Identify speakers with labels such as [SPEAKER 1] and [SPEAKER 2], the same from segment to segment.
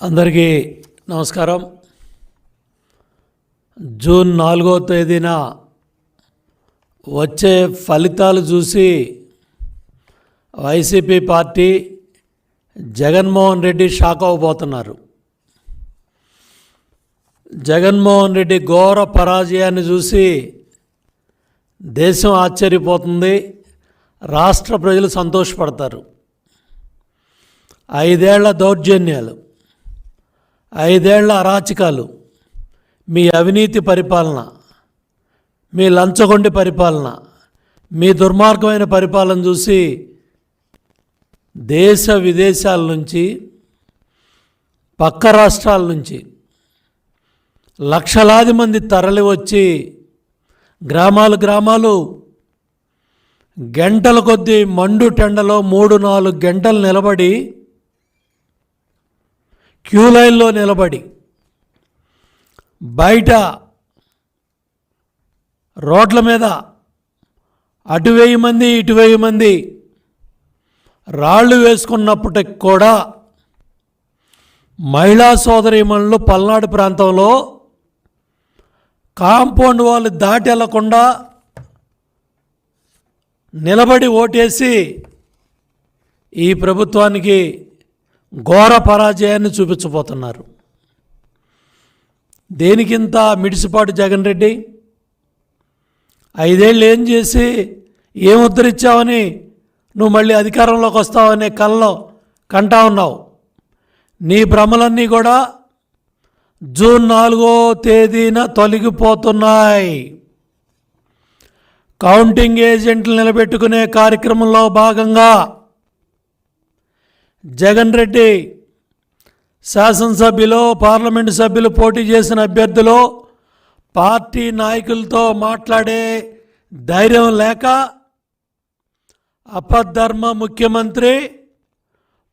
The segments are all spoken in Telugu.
[SPEAKER 1] అందరికీ నమస్కారం. జూన్ 4వ తేదీన వచ్చే ఫలితాలు చూసి వైసీపీ పార్టీ జగన్మోహన్ రెడ్డి షాక్ అవ్వబోతున్నారు. జగన్మోహన్ రెడ్డి ఘోర పరాజయాన్ని చూసి దేశం ఆశ్చర్యపోతుంది, రాష్ట్ర ప్రజలు సంతోషపడతారు. 5 ఏళ్ల దౌర్జన్యాలు, 5 ఏళ్ల అరాచకాలు, మీ అవినీతి పరిపాలన, మీ లంచగొండి పరిపాలన, మీ దుర్మార్గమైన పరిపాలన చూసి దేశ విదేశాల నుంచి, పక్క రాష్ట్రాల నుంచి లక్షలాది మంది తరలి వచ్చి గ్రామాలు గంటల కొద్దీ మండు టెండలో 3-4 గంటలు నిలబడి, క్యూ లైన్లో నిలబడి, బయట రోడ్ల మీద అటు 1000 మంది ఇటు 1000 మంది రాళ్ళు వేసుకున్నప్పటికి కూడా మహిళా సోదరీమణులు పల్నాడు ప్రాంతంలో కాంపౌండ్ వాళ్ళు దాటి వెళ్లకుండా నిలబడి ఓటేసి ఈ ప్రభుత్వానికి ఘోర పరాజయాన్ని చూపించబోతున్నారు. దేనికింత మిడిసిపాటు జగన్ రెడ్డి? 5 ఏళ్ళు ఏం చేసి ఏం ఉద్ధరించావని నువ్వు మళ్ళీ అధికారంలోకి వస్తావనే కల్లో కంటా ఉన్నావు. నీ భ్రమలన్నీ కూడా జూన్ 4వ తేదీన తొలగిపోతున్నాయి. కౌంటింగ్ ఏజెంట్లు నిలబెట్టుకునే కార్యక్రమంలో భాగంగా జగన్ రెడ్డి శాసనసభ్యులు, పార్లమెంటు సభ్యులు పోటీ చేసిన అభ్యర్థులు పార్టీ నాయకులతో మాట్లాడే ధైర్యం లేక అపధర్మ ముఖ్యమంత్రి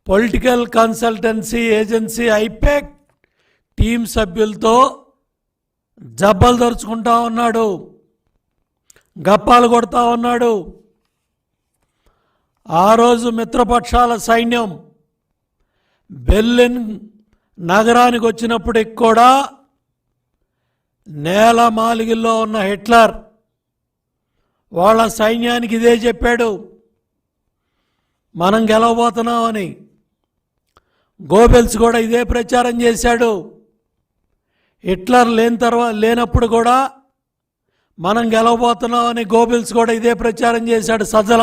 [SPEAKER 1] political consultancy agency IPAC team సభ్యులతో జబ్బలు దరుచుకుంటా ఉన్నాడు, గప్పాలు కొడతా ఉన్నాడు. ఆ రోజు మిత్రపక్షాల సైన్యం బెర్లిన్ నగరానికి వచ్చినప్పటికి కూడా నేల మాలిగిల్లో ఉన్న హిట్లర్ వాళ్ళ సైన్యానికి ఇదే చెప్పాడు, మనం గెలవబోతున్నామని. గోబెల్స్ కూడా ఇదే ప్రచారం చేశాడు. హిట్లర్ లేనప్పుడు కూడా మనం గెలవబోతున్నామని గోబెల్స్ కూడా ఇదే ప్రచారం చేశాడు సజ్జల.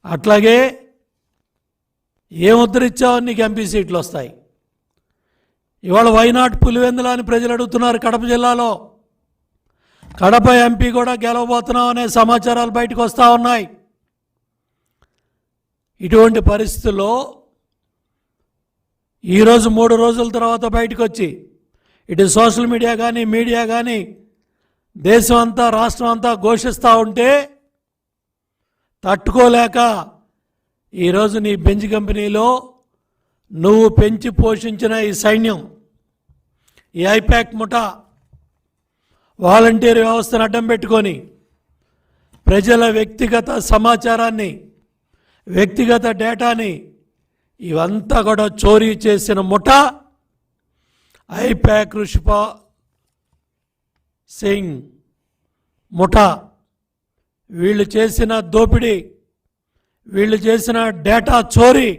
[SPEAKER 1] అట్లాగే ఏం ఉద్ధరించావని నీకు ఎంపీ సీట్లు వస్తాయి. ఇవాళ వైనాట్ పులివెందుల అని ప్రజలు అడుగుతున్నారు. కడప జిల్లాలో కడప ఎంపీ కూడా గెలవబోతున్నాం అనే సమాచారాలు బయటకు వస్తూ ఉన్నాయి. ఇటువంటి పరిస్థితుల్లో ఈరోజు 3 రోజుల తర్వాత బయటకు వచ్చి ఇటు సోషల్ మీడియా కానీ దేశం అంతా రాష్ట్రం అంతా ఘోషిస్తూ ఉంటే తట్టుకోలేక ఈరోజు నీ బెంజ్ కంపెనీలో నువ్వు పెంచి పోషించిన ఈ సైన్యం, ఈ ఐపాక్ ముఠా వాలంటీర్ వ్యవస్థను అడ్డం పెట్టుకొని ప్రజల వ్యక్తిగత సమాచారాన్ని, వ్యక్తిగత డేటాని ఇవంతా కూడా చోరీ చేసిన ముఠా ఐపాక్ ఋషిపాల్ సింగ్ ముఠా. వీళ్ళు చేసిన దోపిడీ, వీళ్ళు చేసిన డేటా చోరీ,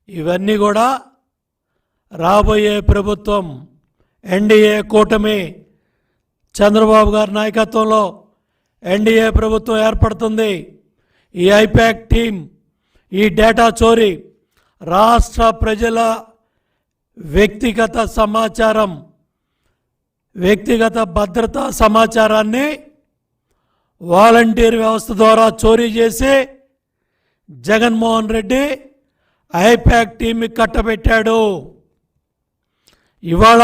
[SPEAKER 1] ఇవన్నీ కూడా రాబోయే ప్రభుత్వం ఎన్డీఏ కూటమి చంద్రబాబు గారి నాయకత్వంలో ఎన్డీఏ ప్రభుత్వం ఏర్పడుతుంది. ఈ ఐపాక్ టీం ఈ డేటా చోరీ, రాష్ట్ర ప్రజల వ్యక్తిగత సమాచారం, వ్యక్తిగత భద్రతా సమాచారాన్ని వాలంటీర్ వ్యవస్థ ద్వారా చోరీ చేసి జగన్మోహన్ రెడ్డి ఐపాక్ టీంకి కట్టబెట్టాడు. ఇవాళ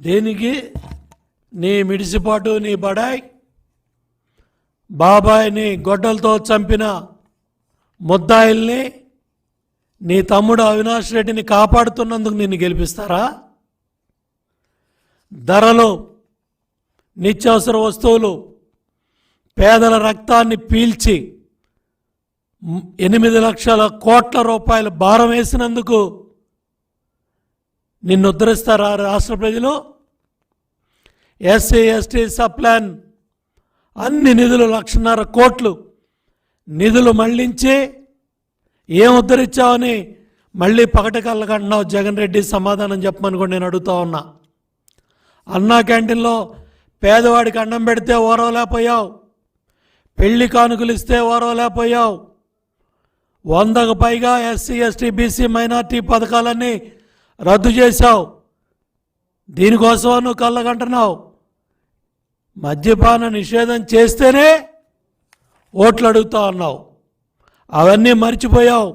[SPEAKER 1] దేనికి నీ మిడిసిపాటు, నీ బడాయ్ బాబాయిని గొడ్డలతో చంపిన ముద్దాయిల్ని, నీ తమ్ముడు అవినాష్ రెడ్డిని కాపాడుతున్నందుకు నిన్ను గెలిపిస్తారా? ధరలు, నిత్యావసర వస్తువులు, పేదల రక్తాన్ని పీల్చి 8 లక్షల కోట్ల రూపాయలు భారం వేసినందుకు నిన్ను ఉద్ధరిస్తారా రాష్ట్ర ప్రజలు? ఎస్సీ ఎస్టీ సప్లాన్ అన్ని నిధులు 1,50,000 కోట్లు నిధులు మళ్లించి ఏం ఉద్ధరించావని మళ్ళీ పగటకల్లకంటున్నావు. జగన్ రెడ్డి సమాధానం చెప్పమని కూడా నేను అడుగుతా ఉన్నా. అన్నా క్యాంటీన్లో పేదవాడికి అన్నం పెడితే ఓరవలేకపోయావు, పెళ్లి కానుకలు ఇస్తే ఓరవలేకపోయావు, 100కు పైగా ఎస్సీ ఎస్టీ బీసీ మైనార్టీ పథకాలన్నీ రద్దు చేశావు. దీనికోసం నువ్వు కళ్ళగంటున్నావు. మద్యపాన నిషేధం చేస్తేనే ఓట్లు అడుగుతా ఉన్నావు. అవన్నీ మర్చిపోయావు.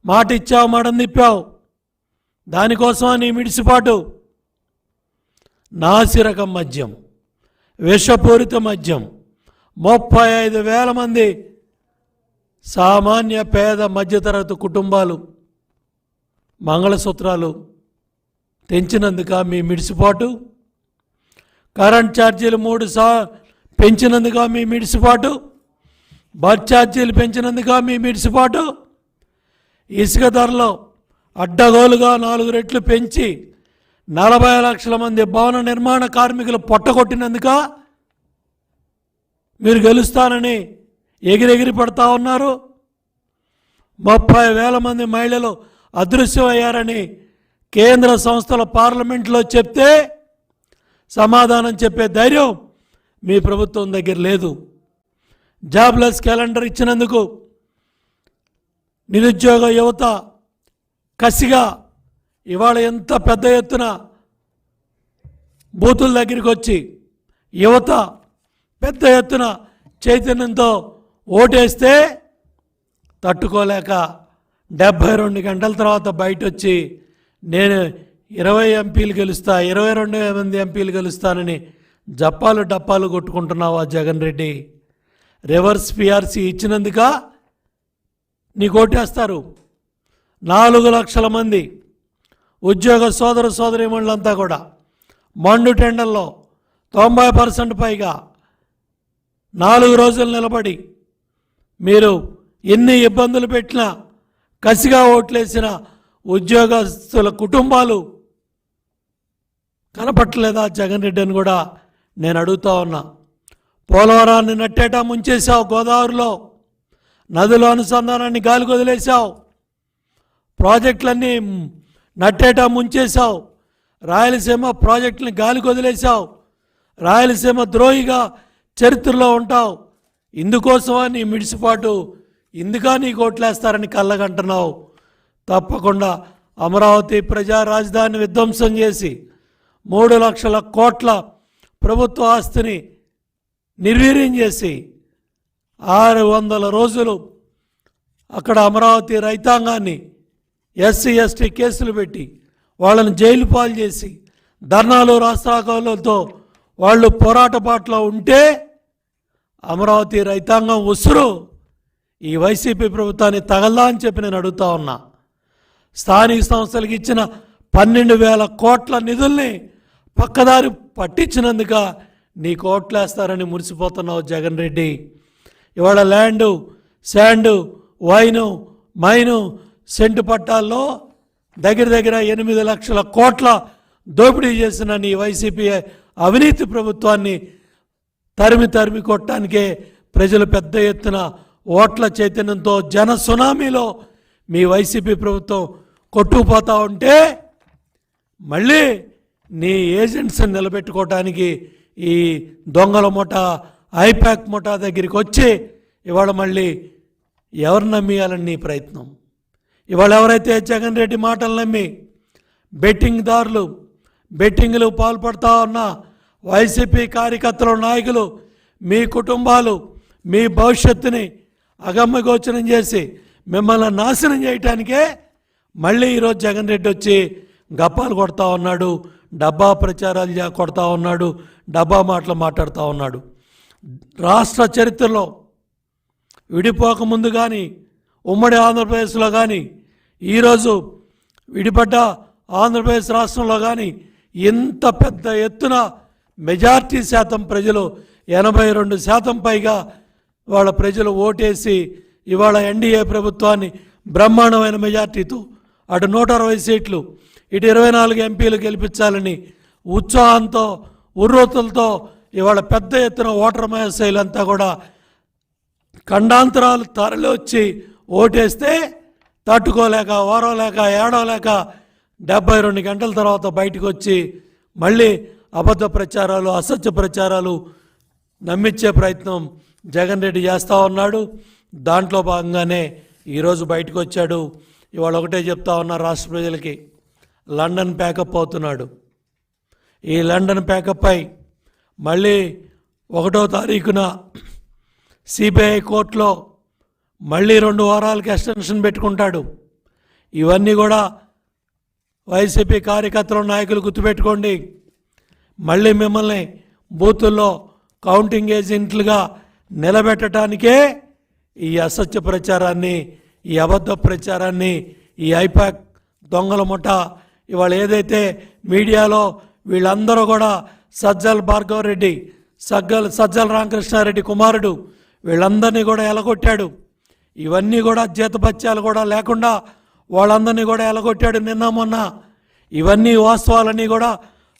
[SPEAKER 1] మాట ఇచ్చావు, మడం తిప్పావు. దానికోసం నీ మిడిసిపాటు. నాసిరకం మద్యం, విషపూరిత మద్యం, 35,000 మంది సామాన్య పేద మధ్యతరగతి కుటుంబాలు మంగళసూత్రాలు తెంచినందుక మీ మిడిసిపాటు? కరెంట్ ఛార్జీలు 3 పెంచినందుక మీ మిడిసిపాటు? బస్ ఛార్జీలు పెంచినందుక మీ మిడిసిపాటు? ఇసుక ధరలో అడ్డగోలుగా 4 రెట్లు పెంచి 40 లక్షల మంది భవన నిర్మాణ కార్మికులు పొట్టగొట్టినందుక మీరు గెలుస్తానని ఎగిరెగిరి పడతా ఉన్నారు? 30,000 మంది మహిళలు అదృశ్యమయ్యారని కేంద్ర సంస్థల పార్లమెంట్లో చెప్తే సమాధానం చెప్పే ధైర్యం మీ ప్రభుత్వం దగ్గర లేదు. జాబ్లెస్ క్యాలెండర్ ఇచ్చినందుకు నిరుద్యోగ యువత కసిగా ఇవాళ ఎంత పెద్ద ఎత్తున బూతుల దగ్గరికి వచ్చి యువత పెద్ద ఎత్తున చైతన్యంతో ఓటేస్తే తట్టుకోలేక 72 గంటల తర్వాత బయట వచ్చి నేను 20 ఎంపీలు గెలుస్తా, 22 మంది ఎంపీలు గెలుస్తానని జప్పాలు డప్పాలు కొట్టుకుంటున్నావా జగన్ రెడ్డి? రివర్స్ పిఆర్సీ ఇచ్చినందుక నీకు ఓటేస్తారు. 4 లక్షల మంది ఉద్యోగ సోదర సోదరీమణులంతా కూడా మండు టెండర్లో 90% పైగా 4 రోజులు నిలబడి మీరు ఎన్ని ఇబ్బందులు పెట్టినా కసిగా ఓట్లేసిన ఉద్యోగస్తుల కుటుంబాలు కనపట్టలేదా జగన్ రెడ్డి అని కూడా నేను అడుగుతా ఉన్నా. పోలవరాన్ని నట్టేటా ముంచేశావు, గోదావరిలో నదుల అనుసంధానాన్ని గాలికి వదిలేశావు, ప్రాజెక్టులన్నీ నట్టేటా ముంచేశావు, రాయలసీమ ప్రాజెక్టుని గాలికి వదిలేశావు, రాయలసీమ ద్రోహిగా చరిత్రలో ఉంటావు. ఇందుకోసమా నీ మిడిసిపాటు? ఇందుకా నీ కోట్లేస్తారని కళ్ళగంటున్నావు. తప్పకుండా అమరావతి ప్రజా రాజధానిని విధ్వంసం చేసి 3 లక్షల కోట్ల ప్రభుత్వ ఆస్తిని నిర్వీర్యం చేసి 600 రోజులు అక్కడ అమరావతి రైతాంగాన్ని ఎస్సీ ఎస్టీ కేసులు పెట్టి వాళ్ళని జైలు పాలు చేసి ధర్నాలు రాస్తారోకోలతో వాళ్ళు పోరాట బాటలో ఉంటే అమరావతి రైతాంగం ఉసురు ఈ వైసీపీ ప్రభుత్వాన్ని తగలదా అని చెప్పి నేను అడుగుతా ఉన్నా. స్థానిక సంస్థలకు ఇచ్చిన 12,000 కోట్ల నిధుల్ని పక్కదారి పట్టించినందుక నీ కోట్లేస్తారని మురిసిపోతున్నావు జగన్ రెడ్డి. ఇవాళ land, sand, wine, mine, cent పట్టాల్లో దగ్గర 8 లక్షల కోట్ల దోపిడీ చేసిన నీ వైసీపీ అవినీతి ప్రభుత్వాన్ని తరిమి కొట్టడానికే ప్రజలు పెద్ద ఎత్తున ఓట్ల చైతన్యంతో జన సునామీలో మీ వైసీపీ ప్రభుత్వం కొట్టుకుపోతా ఉంటే మళ్ళీ నీ ఏజెంట్స్ని నిలబెట్టుకోవటానికి ఈ దొంగల ముఠా, ఐపాక్ ముఠా దగ్గరికి వచ్చి ఇవాళ మళ్ళీ ఎవరు నమ్మియాలని నీ ప్రయత్నం. ఇవాళ ఎవరైతే జగన్ రెడ్డి మాటలు నమ్మి బెట్టింగ్దారులు, బెట్టింగ్లు పాల్పడతా ఉన్న వైసీపీ కార్యకర్తలు, నాయకులు, మీ కుటుంబాలు మీ భవిష్యత్తుని అగమ్యగోచరం చేసి మిమ్మల్ని నాశనం చేయటానికే మళ్ళీ ఈరోజు జగన్ రెడ్డి వచ్చి గప్పాలు కొడతా ఉన్నాడు, డబ్బా ప్రచారాలు కొడతా ఉన్నాడు, డబ్బా మాటలు మాట్లాడుతూ ఉన్నాడు. రాష్ట్ర చరిత్రలో విడిపోకముందు కానీ ఉమ్మడి ఆంధ్రప్రదేశ్లో కానీ ఈరోజు విడిపడ్డ ఆంధ్రప్రదేశ్ రాష్ట్రంలో కానీ ఇంత పెద్ద ఎత్తున మెజార్టీ శాతం ప్రజలు 82% పైగా వాళ్ళ ప్రజలు ఓటేసి ఇవాళ ఎన్డీఏ ప్రభుత్వాన్ని బ్రహ్మాండమైన మెజార్టీతో అటు 160 సీట్లు ఇటు 24 ఎంపీలు గెలిపించాలని ఉత్సాహంతో ఉర్రూతలతో ఇవాళ పెద్ద ఎత్తున ఓటర్ మహాశైలంతా కూడా ఖండాంతరాలు తరలి వచ్చి ఓటేస్తే తట్టుకోలేక ఓరవలేక ఏడవలేక 72 గంటల తర్వాత బయటకు వచ్చి మళ్ళీ అబద్ధ ప్రచారాలు అసత్య ప్రచారాలు నమ్మించే ప్రయత్నం జగన్ రెడ్డి చేస్తూ ఉన్నాడు. దాంట్లో భాగంగానే ఈరోజు బయటకు వచ్చాడు. ఇవాళ ఒకటే చెప్తా ఉన్నా రాష్ట్ర ప్రజలకి, లండన్ ప్యాకప్ అవుతున్నాడు. ఈ లండన్ ప్యాకప్ అయి మళ్ళీ 1వ తారీఖున సిబిఐ కోర్టులో మళ్ళీ 2 వారాలకి ఎక్స్టెన్షన్ పెట్టుకుంటాడు. ఇవన్నీ కూడా వైసీపీ కార్యకర్తలు నాయకులు గుర్తుపెట్టుకోండి. మళ్ళీ మిమ్మల్ని బూతుల్లో కౌంటింగ్ ఏజెంట్లుగా నిలబెట్టడానికే ఈ అసత్య ప్రచారాన్ని, ఈ అబద్ధ ప్రచారాన్ని, ఈ ఐపాక్ దొంగల ముఠ ఇవాళ ఏదైతే మీడియాలో వీళ్ళందరూ కూడా సజ్జల భార్గవ రెడ్డి, సజ్జల రామకృష్ణారెడ్డి కుమారుడు వీళ్ళందరినీ కూడా ఎలగొట్టాడు. ఇవన్నీ కూడా జీతభత్యాలు కూడా లేకుండా వాళ్ళందరినీ కూడా ఎలగొట్టాడు నిన్న మొన్న. ఇవన్నీ వాస్తవాలన్నీ కూడా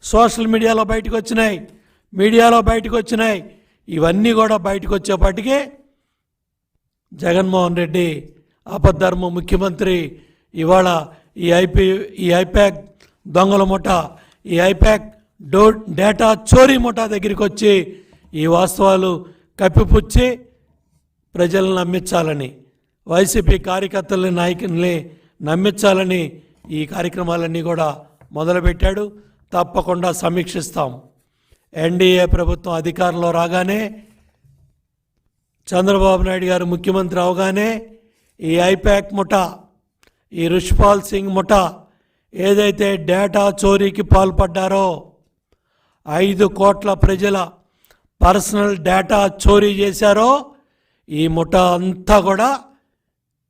[SPEAKER 1] సోషల్ మీడియాలో బయటకు వచ్చినాయి. ఇవన్నీ కూడా బయటకు వచ్చేపాటికే జగన్మోహన్ రెడ్డి అపద్ధర్మ ముఖ్యమంత్రి ఇవాళ ఈ ఐపాక్ దొంగల ముఠ, ఈ ఐపాక్ డేటా చోరీ ముఠా దగ్గరికి వచ్చి ఈ వాస్తవాలు కప్పిపుచ్చి ప్రజలను నమ్మించాలని, వైసీపీ కార్యకర్తలని నాయకుల్ని నమ్మించాలని ఈ కార్యక్రమాలన్నీ కూడా మొదలుపెట్టాడు. తప్పకుండా సమీక్షిస్తాం. ఎన్డీఏ ప్రభుత్వం అధికారంలో రాగానే, చంద్రబాబు నాయుడు గారు ముఖ్యమంత్రి అవగానే ఈ ఐపాక్ ముఠా, ఈ రుష్పాల్ సింగ్ ముఠా ఏదైతే డేటా చోరీకి పాల్పడ్డారో 5 కోట్ల ప్రజల పర్సనల్ డేటా చోరీ చేశారో ఈ ముఠా అంతా కూడా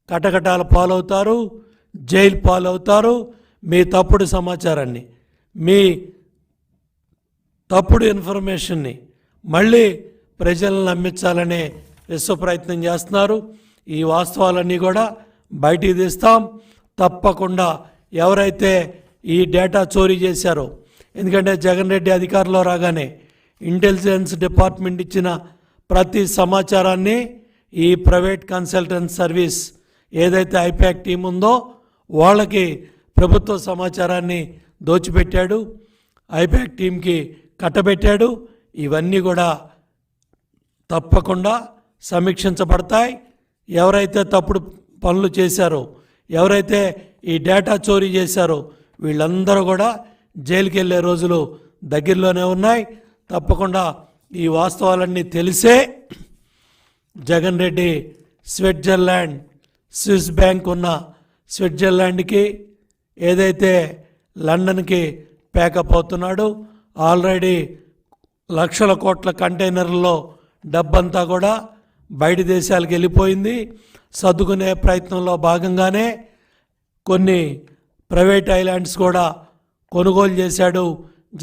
[SPEAKER 1] కటకటాల పాలవుతారు, జైలు పాలవుతారు. మీ తప్పుడు సమాచారాన్ని, మీ తప్పుడు ఇన్ఫర్మేషన్ని మళ్ళీ ప్రజలను నమ్మించాలనే విశ్వ ప్రయత్నం చేస్తున్నారు. ఈ వాస్తవాలన్నీ కూడా బయటికి తీస్తాం. తప్పకుండా ఎవరైతే ఈ డేటా చోరీ చేశారో, ఎందుకంటే జగన్ రెడ్డి అధికారంలో రాగానే ఇంటెలిజెన్స్ డిపార్ట్మెంట్ ఇచ్చిన ప్రతి సమాచారాన్ని ఈ ప్రైవేట్ కన్సల్టెంట్ సర్వీస్ ఏదైతే ఐపాక్ టీం ఉందో వాళ్ళకి ప్రభుత్వ సమాచారాన్ని దోచిపెట్టాడు, ఐపాక్ టీంకి కట్టబెట్టాడు. ఇవన్నీ కూడా తప్పకుండా సమీక్షించబడతాయి. ఎవరైతే తప్పుడు పనులు చేశారో, ఎవరైతే ఈ డేటా చోరీ చేశారో వీళ్ళందరూ కూడా జైలుకి వెళ్ళే రోజులు దగ్గరలోనే ఉన్నాయి. తప్పకుండా ఈ వాస్తవాలన్నీ తెలిసే Jagan Reddy Switzerland, Swiss bank ఉన్న స్విట్జర్లాండ్కి ఏదైతే లండన్కి ప్యాకప్ అవుతున్నాడు. ఆల్రెడీ లక్షల కోట్ల కంటైనర్లలో డబ్బంతా కూడా బయట దేశాలకు వెళ్ళిపోయింది. సర్దుకునే ప్రయత్నంలో భాగంగానే కొన్ని ప్రైవేట్ ఐలాండ్స్ కూడా కొనుగోలు చేశాడు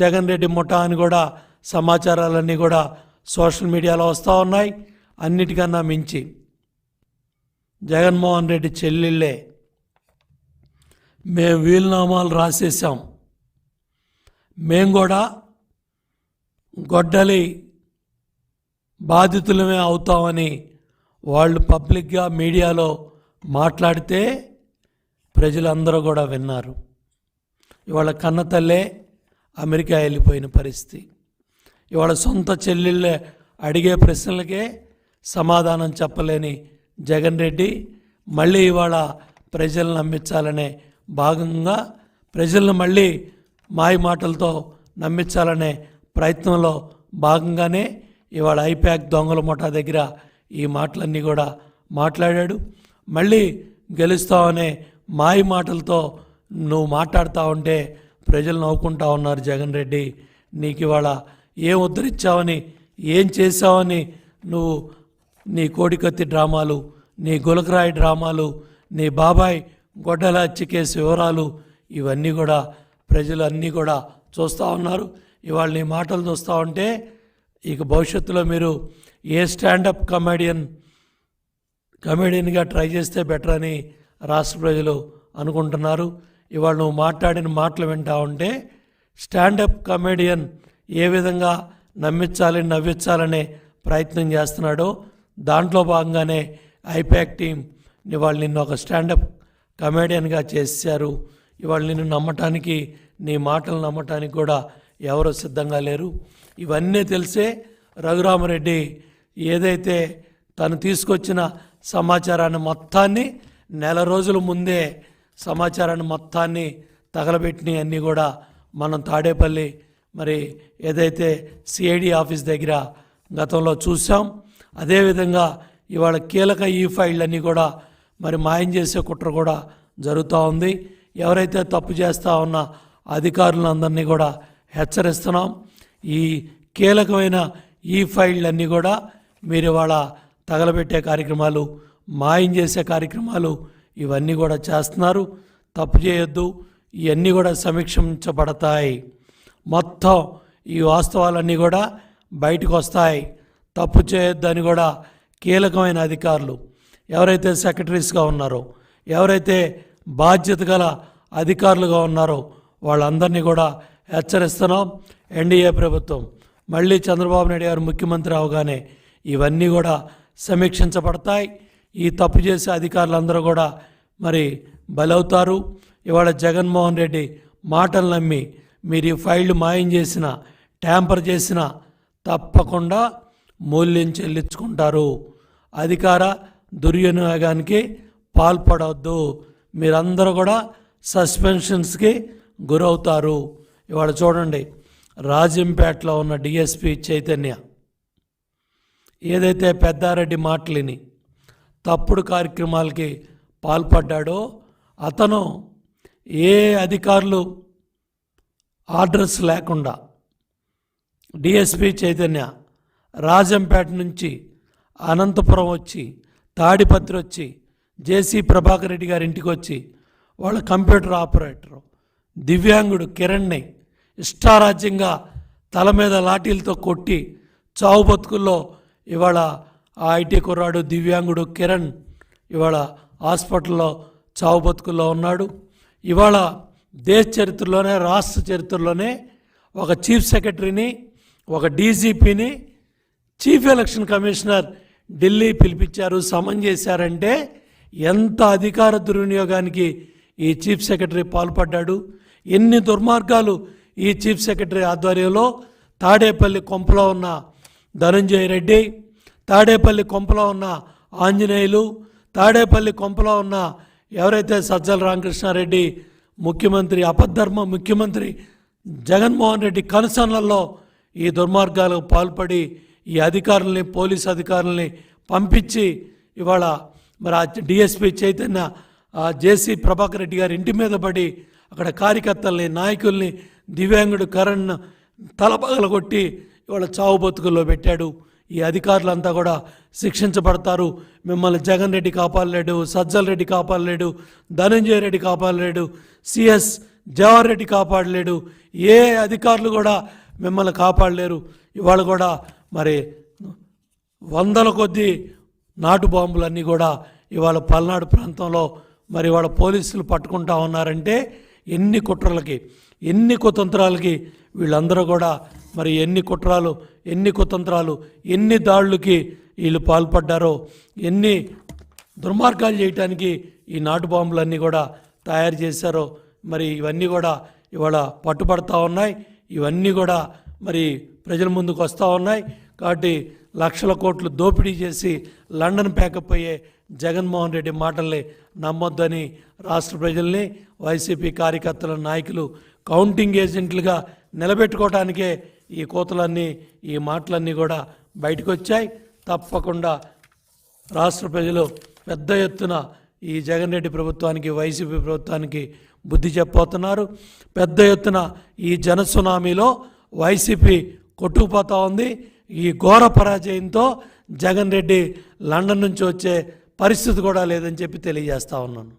[SPEAKER 1] జగన్ రెడ్డి ముఠా అని కూడా సమాచారాలన్నీ కూడా సోషల్ మీడియాలో వస్తూ ఉన్నాయి. అన్నిటికన్నా మించి జగన్మోహన్ రెడ్డి చెల్లెళ్ళే మేము వీలునామాలు రాసేసాం, మేము కూడా గొడ్డలి బాధితులమే అవుతామని వాళ్ళు పబ్లిక్గా మీడియాలో మాట్లాడితే ప్రజలందరూ కూడా విన్నారు. ఇవాళ కన్నతల్లే అమెరికా వెళ్ళిపోయిన పరిస్థితి. ఇవాళ సొంత చెల్లెళ్ళే అడిగే ప్రశ్నలకే సమాధానం చెప్పలేని జగన్ రెడ్డి మళ్ళీ ఇవాళ ప్రజలను నమ్మించాలనే భాగంగా, ప్రజలను మళ్ళీ మాయ మాటలతో నమ్మించాలనే ప్రయత్నంలో భాగంగానే ఇవాళ ఐపాక్ దొంగల ముఠా దగ్గర ఈ మాటలన్నీ కూడా మాట్లాడాడు. మళ్ళీ గెలుస్తావనే మాయ మాటలతో నువ్వు మాట్లాడుతూ ఉంటే ప్రజలు నవ్వుకుంటా ఉన్నారు. జగన్ రెడ్డి, నీకు ఇవాళ ఏం ఉద్ధరించావని, ఏం చేసావని నువ్వు నీ కోడికత్తి డ్రామాలు, నీ గులకరాయి డ్రామాలు, నీ బాబాయ్ గొడ్డల హత్య కేసు వివరాలు ఇవన్నీ కూడా ప్రజలు అన్నీ కూడా చూస్తూ ఉన్నారు. ఇవాళ నీ మాటలు చూస్తూ ఉంటే ఇక భవిష్యత్తులో మీరు ఏ స్టాండప్ కమెడియన్ కమెడియన్గా ట్రై చేస్తే బెటర్ అని రాష్ట్ర ప్రజలు అనుకుంటున్నారు. ఇవాళ నువ్వు మాట్లాడిన మాటలు వింటా ఉంటే స్టాండప్ కమెడియన్ ఏ విధంగా నవ్వించాలనే ప్రయత్నం చేస్తున్నాడో దాంట్లో భాగంగానే ఐపాక్ టీం ఇవాళ నిన్ను ఒక స్టాండప్ కమెడియన్గా చేశారు. ఇవాళ నిన్ను నమ్మటానికి, నీ మాటలు నమ్మటానికి కూడా ఎవరు సిద్ధంగా లేరు. ఇవన్నీ తెలిసే రఘురామరెడ్డి ఏదైతే తను తీసుకొచ్చిన సమాచారాన్ని మొత్తాన్ని నెల రోజుల ముందే సమాచారాన్ని మొత్తాన్ని తగలబెట్టినవి అన్నీ కూడా మనం తాడేపల్లి మరి ఏదైతే సిఐడి ఆఫీస్ దగ్గర గతంలో చూసాం. అదేవిధంగా ఇవాళ కీలక ఈ ఫైళ్ళన్నీ కూడా మరి మాయం చేసే కుట్ర కూడా జరుగుతూ ఉంది. ఎవరైతే తప్పు చేస్తూ ఉన్న అధికారులందరినీ కూడా హెచ్చరిస్తున్నాం. ఈ కీలకమైన ఈ ఫైళ్ళన్నీ కూడా మీరు ఇవాళ తగలబెట్టే కార్యక్రమాలు, మాయం చేసే కార్యక్రమాలు ఇవన్నీ కూడా చేస్తున్నారు. తప్పు చేయొద్దు, ఇవన్నీ కూడా సమీక్షించబడతాయి. మొత్తం ఈ వాస్తవాలన్నీ కూడా బయటకు వస్తాయి. తప్పు చేయొద్దని కూడా కీలకమైన అధికారులు ఎవరైతే సెక్రటరీస్గా ఉన్నారో, ఎవరైతే బాధ్యత గల అధికారులుగా ఉన్నారో వాళ్ళందరినీ కూడా హెచ్చరిస్తున్నాం. ఎన్డీఏ ప్రభుత్వం మళ్ళీ చంద్రబాబు నాయుడు గారు ముఖ్యమంత్రి అవగానే ఇవన్నీ కూడా సమీక్షించబడతాయి. ఈ తప్పు చేసే అధికారులందరూ కూడా మరి బలవుతారు. ఇవాళ జగన్మోహన్ రెడ్డి మాటలు నమ్మి మీరు ఈ ఫైళ్ళు మాయం చేసిన, ట్యాంపర్ చేసిన తప్పకుండా మూల్యం చెల్లించుకుంటారు. అధికార దుర్వినియోగానికి పాల్పడవద్దు. మీరందరూ కూడా సస్పెన్షన్స్కి గురవుతారు. ఇవాళ చూడండి, రాజంపేటలో ఉన్న డిఎస్పి చైతన్య ఏదైతే పెద్దారెడ్డి మాటలిని తప్పుడు కార్యక్రమాలకి పాల్పడ్డాడో అతను ఏ అధికారులు ఆర్డర్స్ లేకుండా డిఎస్పి చైతన్య రాజంపేట నుంచి అనంతపురం వచ్చి, తాడిపత్రి వచ్చి, జేసీ ప్రభాకర్ రెడ్డి గారి ఇంటికి వచ్చి వాళ్ళ కంప్యూటర్ ఆపరేటర్ దివ్యాంగుడు కిరణ్ని ఇష్టారాజ్యంగా తల మీద లాఠీలతో కొట్టి చావు బతుకుల్లో ఇవాళ ఆ ఐటీ కుర్రాడు దివ్యాంగుడు కిరణ్ ఇవాళ హాస్పిటల్లో చావు బతుకుల్లో ఉన్నాడు. ఇవాళ దేశ చరిత్రలోనే, రాష్ట్ర చరిత్రలోనే ఒక చీఫ్ సెక్రటరీని, ఒక డీజీపీని చీఫ్ ఎలక్షన్ కమిషనర్ ఢిల్లీ పిలిపించారు, సమన్ చేశారంటే ఎంత అధికార దుర్వినియోగానికి ఈ చీఫ్ సెక్రటరీ పాల్పడ్డాడు. ఎన్ని దుర్మార్గాలు ఈ చీఫ్ సెక్రటరీ ఆధ్వర్యంలో తాడేపల్లి కొంపలో ఉన్న ధనంజయ రెడ్డి, తాడేపల్లి కొంపలో ఉన్న ఆంజనేయులు, తాడేపల్లి కొంపలో ఉన్న ఎవరైతే సజ్జల రామకృష్ణారెడ్డి ముఖ్యమంత్రి, అపద్ధర్మ ముఖ్యమంత్రి జగన్మోహన్ రెడ్డి కనుసన్నల్లో ఈ దుర్మార్గాలకు పాల్పడి ఈ అధికారుల్ని, పోలీసు అధికారుల్ని పంపించి ఇవాళ మరి ఆ డిఎస్పి చైతన్య జేసీ ప్రభాకర్ రెడ్డి గారి ఇంటి మీద పడి అక్కడ కార్యకర్తల్ని, నాయకుల్ని, దివ్యాంగుడు కరణ్ తలపగలగొట్టి ఇవాళ చావు బతుకుల్లో పెట్టాడు. ఈ అధికారులంతా కూడా శిక్షించబడతారు. మిమ్మల్ని జగన్ రెడ్డి కాపాడలేడు, సజ్జల రెడ్డి కాపాడలేడు, ధనంజయ రెడ్డి కాపాడలేడు, సిఎస్ జవహర్ రెడ్డి కాపాడలేడు, ఏ అధికారులు కూడా మిమ్మల్ని కాపాడలేరు. ఇవాళ కూడా మరి వందల కొద్దీ నాటు బాంబులన్నీ కూడా ఇవాళ పల్నాడు ప్రాంతంలో మరి ఇవాళ పోలీసులు పట్టుకుంటా ఉన్నారంటే ఎన్ని కుట్రలకి, ఎన్ని కుతంత్రాలకి వీళ్ళందరూ కూడా మరి ఎన్ని కుట్రాలు, ఎన్ని కుతంత్రాలు, ఎన్ని దాడులకి వీళ్ళు పాల్పడ్డారో, ఎన్ని దుర్మార్గాలు చేయటానికి ఈ నాటు బాంబులన్నీ కూడా తయారు చేశారో మరి ఇవన్నీ కూడా ఇవాళ పట్టుబడతా ఉన్నాయి. ఇవన్నీ కూడా మరి ప్రజల ముందుకు వస్తూ ఉన్నాయి. కాబట్టి లక్షల కోట్లు దోపిడీ చేసి లండన్ ప్యాకప్ అయ్యే జగన్మోహన్ రెడ్డి మాటల్ని నమ్మొద్దని రాష్ట్ర ప్రజల్ని, వైసీపీ కార్యకర్తల, నాయకులు కౌంటింగ్ ఏజెంట్లుగా నిలబెట్టుకోవడానికే ఈ కోతలన్నీ, ఈ మాటలన్నీ కూడా బయటకు వచ్చాయి. తప్పకుండా రాష్ట్ర ప్రజలు పెద్ద ఎత్తున ఈ జగన్ రెడ్డి ప్రభుత్వానికి, వైసీపీ ప్రభుత్వానికి బుద్ధి చెప్పబోతున్నారు. పెద్ద ఎత్తున ఈ జన సునామీలో వైసీపీ కొట్టుకుపోతూ ఉంది. ఈ ఘోర పరాజయంతో జగన్ రెడ్డి లండన్ నుంచి వచ్చే పరిస్థితి కూడా లేదని చెప్పి తెలియజేస్తా ఉన్నాను.